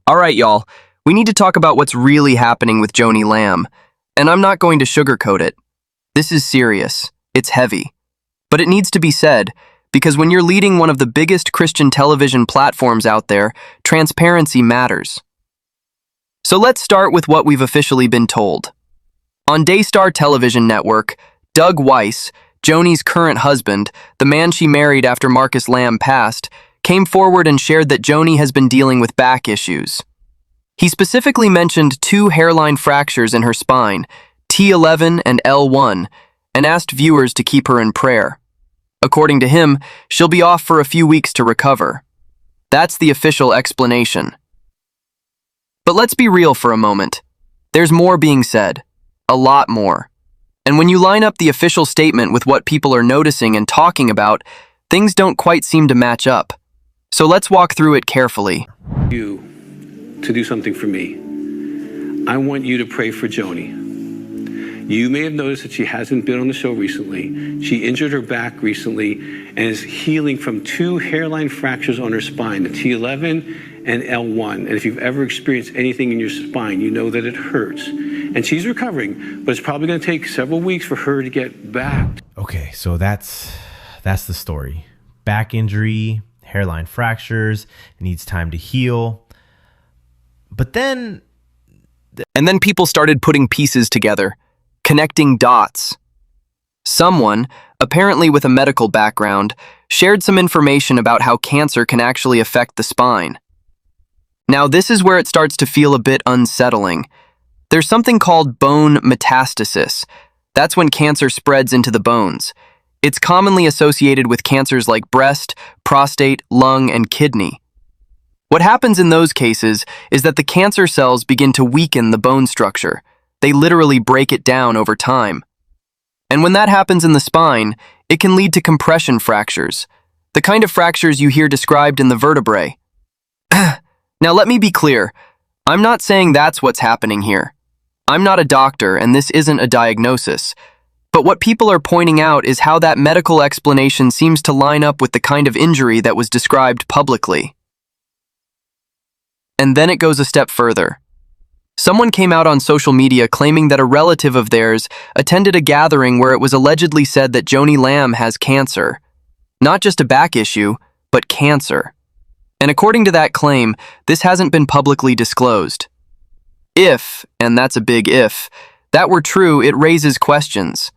All right, y'all. We need to talk about what's really happening with Joni Lamb. And I'm not going to sugarcoat it. This is serious. It's heavy. But it needs to be said, because when you're leading one of the biggest Christian television platforms out there, transparency matters. So let's start with what we've officially been told. On Daystar Television Network, Doug Weiss, Joni's current husband, the man she married after Marcus Lamb passed, came forward and shared that Joni has been dealing with back issues. He specifically mentioned 2 hairline fractures in her spine, T11 and L1, and asked viewers to keep her in prayer. According to him, she'll be off for a few weeks to recover. That's the official explanation. But let's be real for a moment. There's more being said. A lot more. And when you line up the official statement with what people are noticing and talking about, things don't quite seem to match up. So let's walk through it carefully. You to do something for me. I want you to pray for Joni. You may have noticed that she hasn't been on the show recently. She injured her back recently and is healing from 2 hairline fractures on her spine, the T11 and L1. And if you've ever experienced anything in your spine, you know that it hurts. And she's recovering, but it's probably going to take several weeks for her to get back. Okay, so that's the story. Back injury, hairline fractures, it needs time to heal. But then... And then people started putting pieces together, connecting dots. Someone, apparently with a medical background, shared some information about how cancer can actually affect the spine. Now, this is where it starts to feel a bit unsettling. There's something called bone metastasis. That's when cancer spreads into the bones. It's commonly associated with cancers like breast, prostate, lung, and kidney. What happens in those cases is that the cancer cells begin to weaken the bone structure. They literally break it down over time. And when that happens in the spine, it can lead to compression fractures, the kind of fractures you hear described in the vertebrae. Now let me be clear, I'm not saying that's what's happening here. I'm not a doctor and this isn't a diagnosis. But what people are pointing out is how that medical explanation seems to line up with the kind of injury that was described publicly. And then it goes a step further. Someone came out on social media claiming that a relative of theirs attended a gathering where it was allegedly said that Joni Lamb has cancer. Not just a back issue, but cancer. And according to that claim, this hasn't been publicly disclosed. If, and that's a big if, that were true, it raises questions.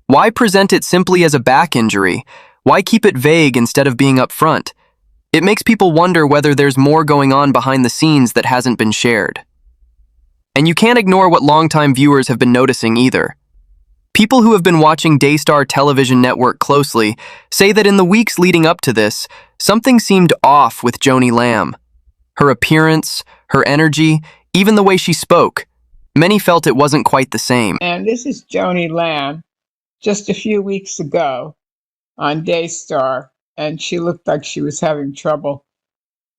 Why present it simply as a back injury? Why keep it vague instead of being upfront? It makes people wonder whether there's more going on behind the scenes that hasn't been shared. And you can't ignore what longtime viewers have been noticing either. People who have been watching Daystar Television Network closely say that in the weeks leading up to this, something seemed off with Joni Lamb. Her appearance, her energy, even the way she spoke. Many felt it wasn't quite the same. And this is Joni Lamb just a few weeks ago on Daystar, and she looked like she was having trouble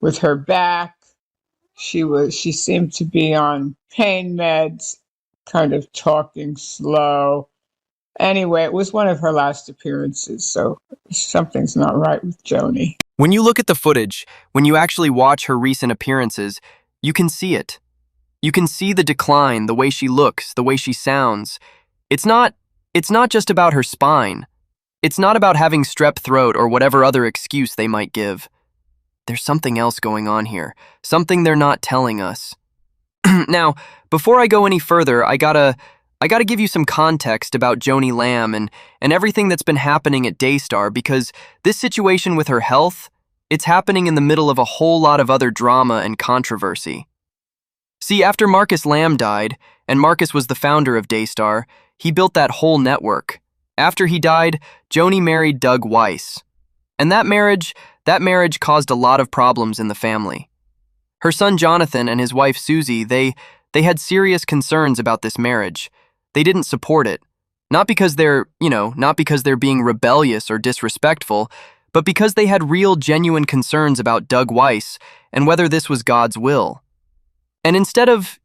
with her back. She seemed to be on pain meds, kind of talking slow. Anyway, it was one of her last appearances, so something's not right with Joni. When you look at the footage, when you actually watch her recent appearances, you can see it. You can see the decline, the way she looks, the way she sounds. It's not just about her spine. It's not about having strep throat or whatever other excuse they might give. There's something else going on here, something they're not telling us. Now, before I go any further, I gotta give you some context about Joni Lamb and everything that's been happening at Daystar, because this situation with her health, it's happening in the middle of a whole lot of other drama and controversy. See, after Marcus Lamb died, and Marcus was the founder of Daystar, he built that whole network. After he died, Joni married Doug Weiss. And that marriage caused a lot of problems in the family. Her son Jonathan and his wife Susie, they had serious concerns about this marriage. They didn't support it. Not because they're being rebellious or disrespectful, but because they had real, genuine concerns about Doug Weiss and whether this was God's will. And instead of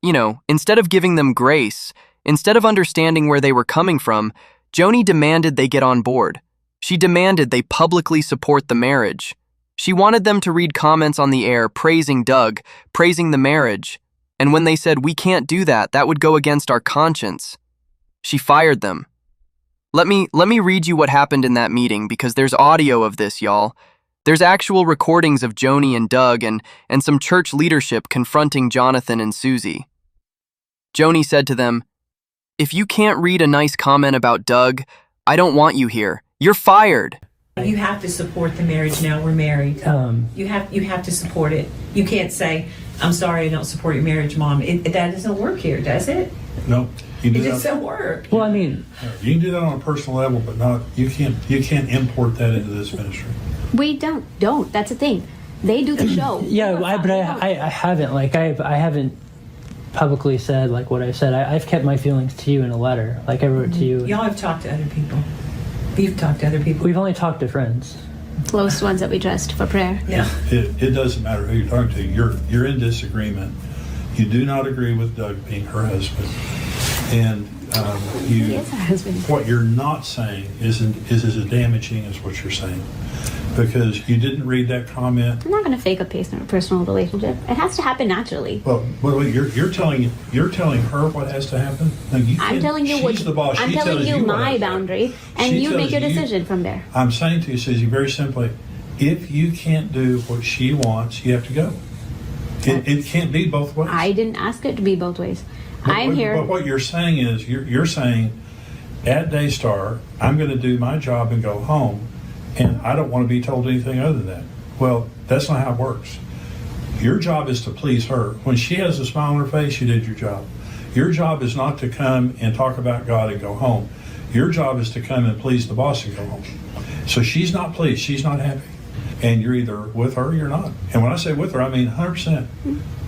giving them grace, instead of understanding where they were coming from, Joni demanded they get on board. She demanded they publicly support the marriage. She wanted them to read comments on the air praising Doug, praising the marriage, and when they said, "We can't do that, that would go against our conscience," she fired them. Let me read you what happened in that meeting, because there's audio of this, y'all. There's actual recordings of Joni and Doug and some church leadership confronting Jonathan and Susie. Joni said to them, "If you can't read a nice comment about Doug, I don't want you here. You're fired." You have to support the marriage now we're married. You have to support it. You can't say, "I'm sorry, I don't support your marriage, Mom." That doesn't work here, does it? No, you do It that. just doesn't work. Well, I mean, You can do that on a personal level, but not you can't import that into this ministry. We don't. That's the thing. They do the show. yeah, I haven't I haven't publicly said like what I said. I've kept my feelings to you in a letter. Like I wrote to you. Y'all have talked to other people. You've talked to other people. We've only talked to friends. Close ones that we trust for prayer. Yeah. It doesn't matter who you're talking to. You're in disagreement. You do not agree with Doug being her husband, and He is our husband. what you're not saying is as damaging as what you're saying, because you didn't read that comment. I'm not going to fake a personal relationship. It has to happen naturally. Well, wait, you're telling her what has to happen. No, you I'm can't- telling you she's the boss. I'm She telling tells you what my has to happen. boundary, and She you make your tells you- decision from there. I'm saying to you, Susie, very simply, if you can't do what she wants, you have to go. It can't be both ways. I didn't ask it to be both ways. But I'm here. But what you're saying is, you're saying, at Daystar, I'm going to do my job and go home, and I don't want to be told anything other than that. Well, that's not how it works. Your job is to please her. When she has a smile on her face, you did your job. Your job is not to come and talk about God and go home. Your job is to come and please the boss and go home. So she's not pleased. She's not happy. And you're either with her or you're not. And when I say with her, I mean 100%.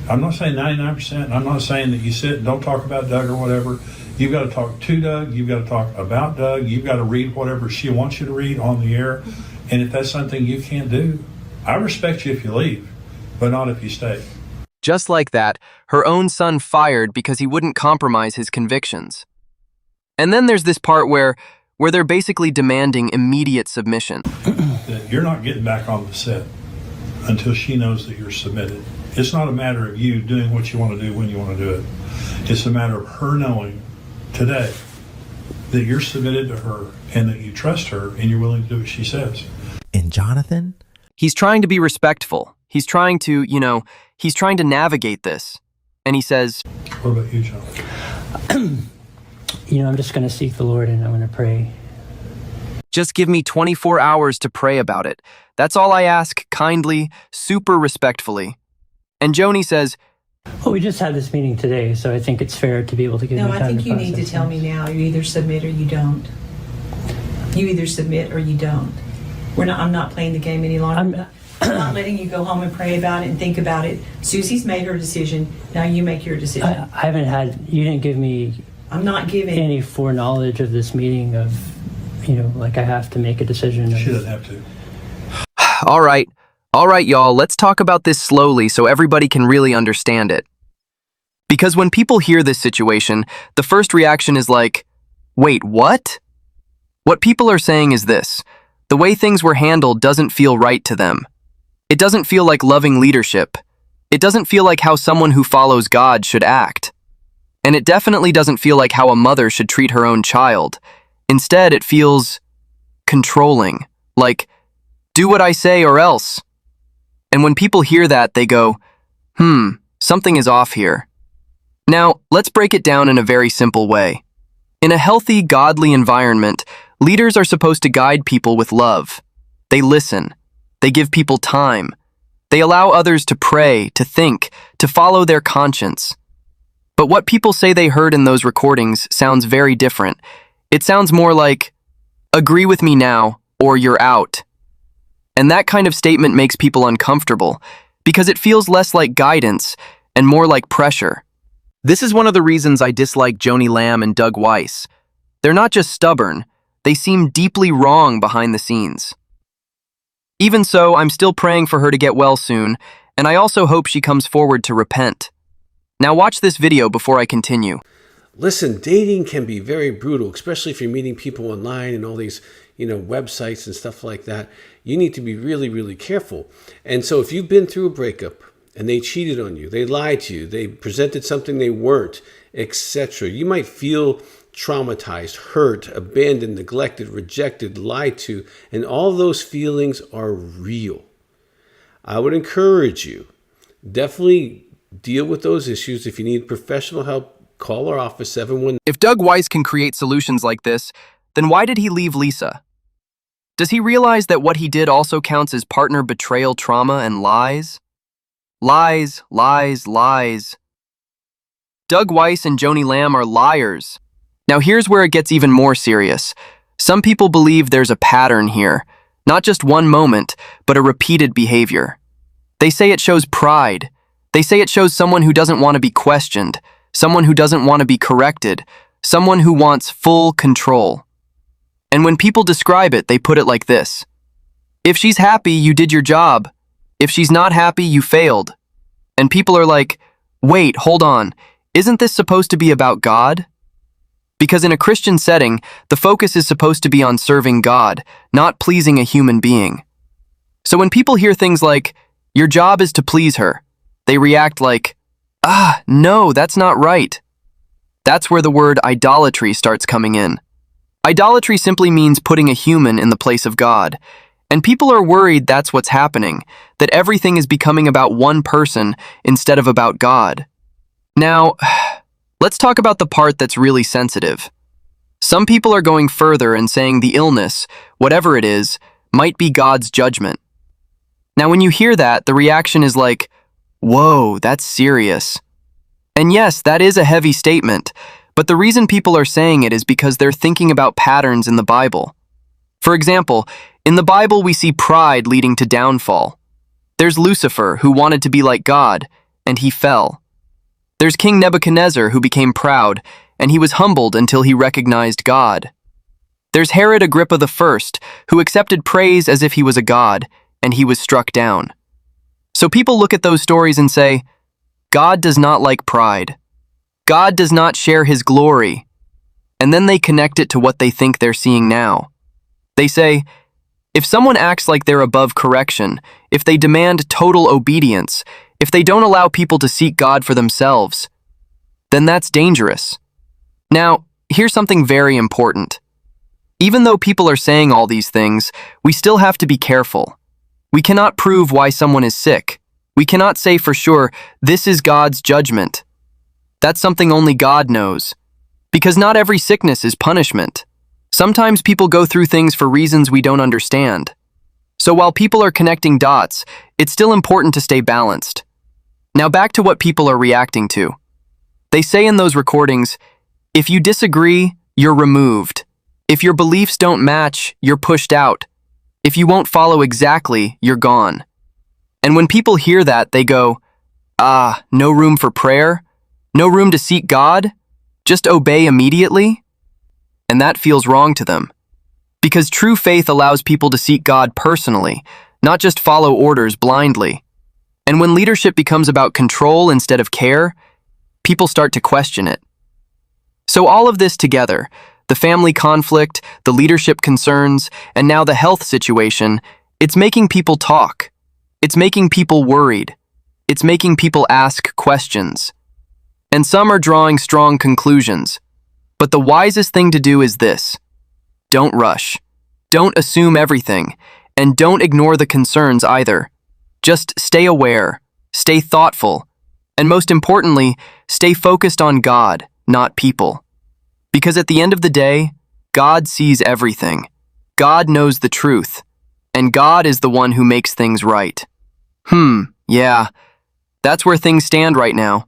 I'm not saying 99%. I'm not saying that you sit and don't talk about Doug or whatever. You've got to talk to Doug. You've got to talk about Doug. You've got to read whatever she wants you to read on the air. And if that's something you can't do, I respect you if you leave, but not if you stay. Just like that, her own son fired because he wouldn't compromise his convictions. And then there's this part where they're basically demanding immediate submission. That you're not getting back on the set until she knows that you're submitted. It's not a matter of you doing what you want to do when you want to do it. It's a matter of her knowing today that you're submitted to her and that you trust her and you're willing to do what she says. And Jonathan? He's trying to be respectful. He's trying to, he's trying to navigate this. And he says, What about you, John? I'm just going to seek the Lord and I'm going to pray. "Just give me 24 hours to pray about it. That's all I ask, kindly, super respectfully." And Joni says, Well, we just had this meeting today, so I think it's fair to be able to give No, me I time think to you need to process tell things. me now. You either submit or you don't. You either submit or you don't. I'm not playing the game any longer. I'm not letting you go home and pray about it and think about it. Susie's made her decision. Now you make your decision. I haven't you didn't give me I'm not giving. any foreknowledge of this meeting of, like I have to make a decision. She doesn't have to. All right, y'all, let's talk about this slowly so everybody can really understand it. Because when people hear this situation, the first reaction is like, wait, what? What people are saying is this: the way things were handled doesn't feel right to them. It doesn't feel like loving leadership. It doesn't feel like how someone who follows God should act. And it definitely doesn't feel like how a mother should treat her own child. Instead, it feels controlling, like, do what I say or else. And when people hear that, they go, something is off here. Now, let's break it down in a very simple way. In a healthy, godly environment, leaders are supposed to guide people with love. They listen. They give people time. They allow others to pray, to think, to follow their conscience. But what people say they heard in those recordings sounds very different. It sounds more like, agree with me now, or you're out. And that kind of statement makes people uncomfortable, because it feels less like guidance and more like pressure. This is one of the reasons I dislike Joni Lamb and Doug Weiss. They're not just stubborn, they seem deeply wrong behind the scenes. Even so, I'm still praying for her to get well soon, and I also hope she comes forward to repent. Now watch this video before I continue. Listen, dating can be very brutal, especially if you're meeting people online and all these, websites and stuff like that. You need to be really, really careful. And so if you've been through a breakup and they cheated on you, they lied to you, they presented something they weren't, etc., you might feel traumatized, hurt, abandoned, neglected, rejected, lied to, and all those feelings are real. I would encourage you, definitely deal with those issues. If you need professional help, call our office, 719. If Doug Weiss can create solutions like this, then why did he leave Lisa? Does he realize that what he did also counts as partner betrayal, trauma, and lies? Lies, lies, lies. Doug Weiss and Joni Lamb are liars. Now here's where it gets even more serious. Some people believe there's a pattern here, not just one moment, but a repeated behavior. They say it shows pride. They say it shows someone who doesn't want to be questioned, someone who doesn't want to be corrected, someone who wants full control. And when people describe it, they put it like this: if she's happy, you did your job. If she's not happy, you failed. And people are like, wait, hold on, isn't this supposed to be about God? Because in a Christian setting, the focus is supposed to be on serving God, not pleasing a human being. So when people hear things like, your job is to please her, they react like, no, that's not right. That's where the word idolatry starts coming in. Idolatry simply means putting a human in the place of God. And people are worried that's what's happening, that everything is becoming about one person instead of about God. Now, let's talk about the part that's really sensitive. Some people are going further and saying the illness, whatever it is, might be God's judgment. Now, when you hear that, the reaction is like, whoa, that's serious. And yes, that is a heavy statement, but the reason people are saying it is because they're thinking about patterns in the Bible. For example, in the Bible we see pride leading to downfall. There's Lucifer, who wanted to be like God, and he fell. There's King Nebuchadnezzar, who became proud, and he was humbled until he recognized God. There's Herod Agrippa I, who accepted praise as if he was a god, and he was struck down. So people look at those stories and say, God does not like pride. God does not share his glory. And then they connect it to what they think they're seeing now. They say, if someone acts like they're above correction, if they demand total obedience, if they don't allow people to seek God for themselves, then that's dangerous. Now, here's something very important. Even though people are saying all these things, we still have to be careful. We cannot prove why someone is sick. We cannot say for sure, this is God's judgment. That's something only God knows. Because not every sickness is punishment. Sometimes people go through things for reasons we don't understand. So while people are connecting dots, it's still important to stay balanced. Now back to what people are reacting to. They say in those recordings, if you disagree, you're removed. If your beliefs don't match, you're pushed out. If you won't follow exactly, you're gone. And when people hear that, they go, no room for prayer? No room to seek God? Just obey immediately? And that feels wrong to them. Because true faith allows people to seek God personally, not just follow orders blindly. And when leadership becomes about control instead of care, people start to question it. So all of this together, the family conflict, the leadership concerns, and now the health situation, it's making people talk. It's making people worried. It's making people ask questions. And some are drawing strong conclusions. But the wisest thing to do is this: don't rush. Don't assume everything. And don't ignore the concerns either. Just stay aware, stay thoughtful, and most importantly, stay focused on God, not people. Because at the end of the day, God sees everything. God knows the truth. And God is the one who makes things right. Yeah. That's where things stand right now.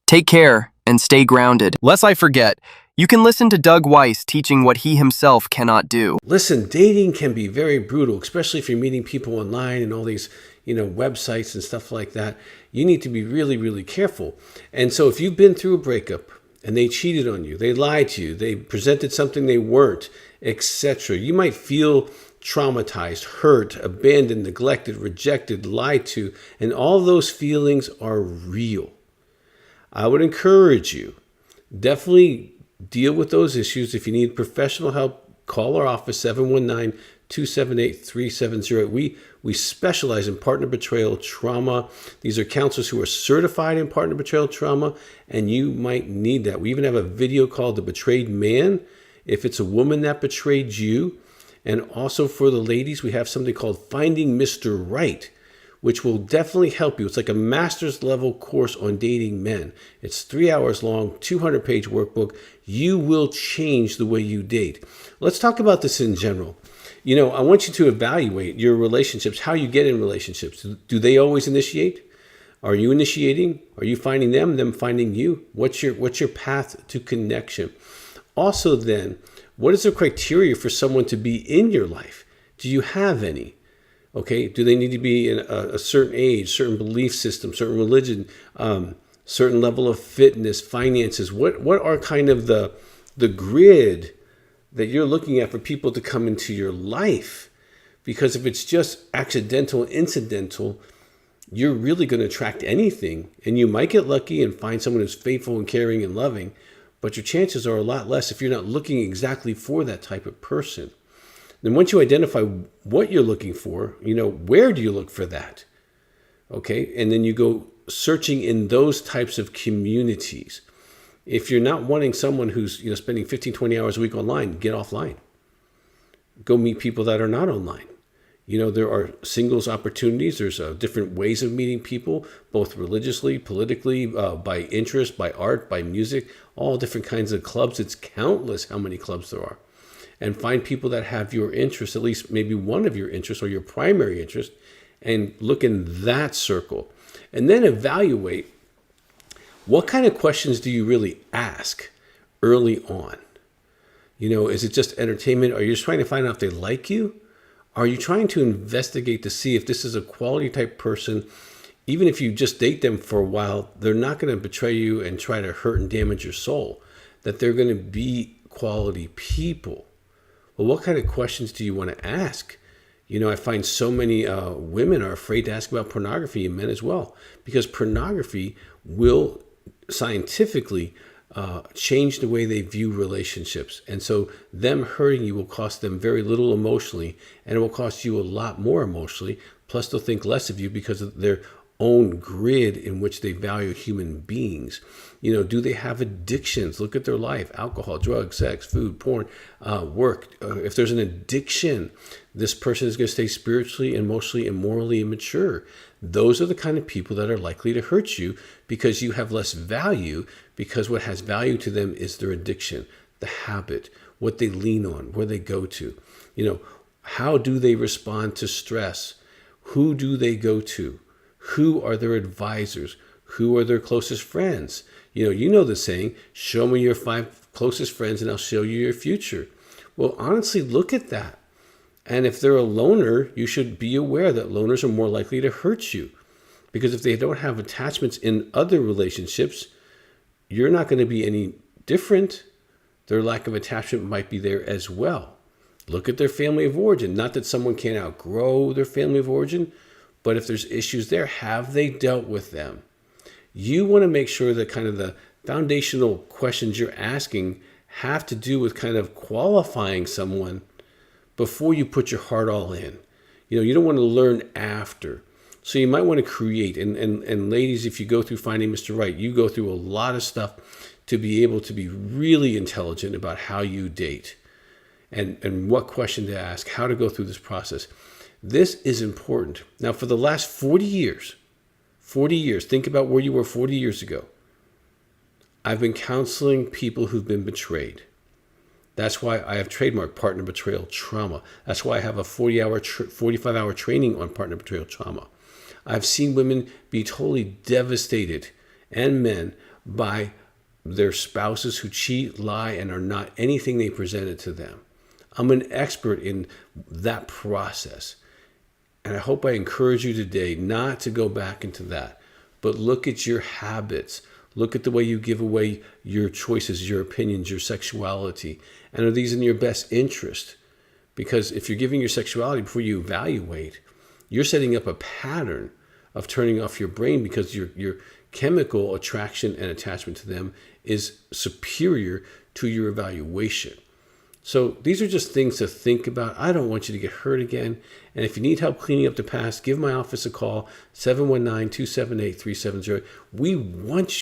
Take care and stay grounded. Lest I forget, you can listen to Doug Weiss teaching what he himself cannot do. Listen, dating can be very brutal, especially if you're meeting people online and all these, websites and stuff like that. You need to be really, really careful. And so if you've been through a breakup and they cheated on you, they lied to you, they presented something they weren't, etc., you might feel traumatized, hurt, abandoned, neglected, rejected, lied to, and all those feelings are real. I would encourage you, definitely deal with those issues. If you need professional help, call our office, 719-278-3708. We specialize in partner betrayal trauma. These are counselors who are certified in partner betrayal trauma, and you might need that. We even have a video called The Betrayed Man, if it's a woman that betrayed you. And also for the ladies, we have something called Finding Mr. Right, which will definitely help you. It's like a master's level course on dating men. It's 3 hours long, 200-page workbook. You will change the way you date. Let's talk about this in general. I want you to evaluate your relationships, how you get in relationships. Do they always initiate? Are you initiating? Are you finding them finding you? What's your path to connection? Also then, what is the criteria for someone to be in your life? Do you have any? Okay, do they need to be in a certain age, certain belief system, certain religion, certain level of fitness, finances? What are kind of the grid that you're looking at for people to come into your life? Because if it's just accidental, incidental, you're really going to attract anything. And you might get lucky and find someone who's faithful and caring and loving, but your chances are a lot less if you're not looking exactly for that type of person. Then once you identify what you're looking for, where do you look for that? Okay, and then you go searching in those types of communities. If you're not wanting someone who's spending 15, 20 hours a week online, get offline. Go meet people that are not online. There are singles opportunities. There's different ways of meeting people, both religiously, politically, by interest, by art, by music, all different kinds of clubs. It's countless how many clubs there are. And find people that have your interest, at least maybe one of your interests or your primary interest, and look in that circle. And then evaluate, what kind of questions do you really ask early on? Is it just entertainment? Are you just trying to find out if they like you? Are you trying to investigate to see if this is a quality type person? Even if you just date them for a while, they're not going to betray you and try to hurt and damage your soul. That they're going to be quality people. Well, what kind of questions do you want to ask? I find so many women are afraid to ask about pornography, and men as well, because pornography will scientifically change the way they view relationships. And so them hurting you will cost them very little emotionally, and it will cost you a lot more emotionally. Plus, they'll think less of you because of their own grid in which they value human beings. Do they have addictions? Look at their life: alcohol, drugs, sex, food, porn, work. If there's an addiction, this person is going to stay spiritually, emotionally, and morally immature. Those are the kind of people that are likely to hurt you because you have less value, because what has value to them is their addiction, the habit, what they lean on, where they go to. How do they respond to stress? Who do they go to? Who are their advisors? Who are their closest friends? You know the saying, show me your 5 closest friends and I'll show you your future. Well, honestly, look at that. And if they're a loner, you should be aware that loners are more likely to hurt you. Because if they don't have attachments in other relationships, you're not going to be any different. Their lack of attachment might be there as well. Look at their family of origin. Not that someone can't outgrow their family of origin, but if there's issues there, have they dealt with them? You want to make sure that kind of the foundational questions you're asking have to do with kind of qualifying someone before you put your heart all in. You don't want to learn after. So you might want to create. And ladies, if you go through Finding Mr. Right, you go through a lot of stuff to be able to be really intelligent about how you date and what question to ask, how to go through this process. This is important. Now, for the last 40 years, think about where you were 40 years ago. I've been counseling people who've been betrayed. That's why I have trademarked partner betrayal trauma. That's why I have a 45-hour training on partner betrayal trauma. I've seen women be totally devastated, and men, by their spouses who cheat, lie, and are not anything they presented to them. I'm an expert in that process. And I hope I encourage you today not to go back into that, but look at your habits. Look at the way you give away your choices, your opinions, your sexuality. And are these in your best interest? Because if you're giving your sexuality before you evaluate, you're setting up a pattern of turning off your brain because you're chemical attraction and attachment to them is superior to your evaluation. So these are just things to think about. I don't want you to get hurt again. And if you need help cleaning up the past, give my office a call, 719-278-3708. We want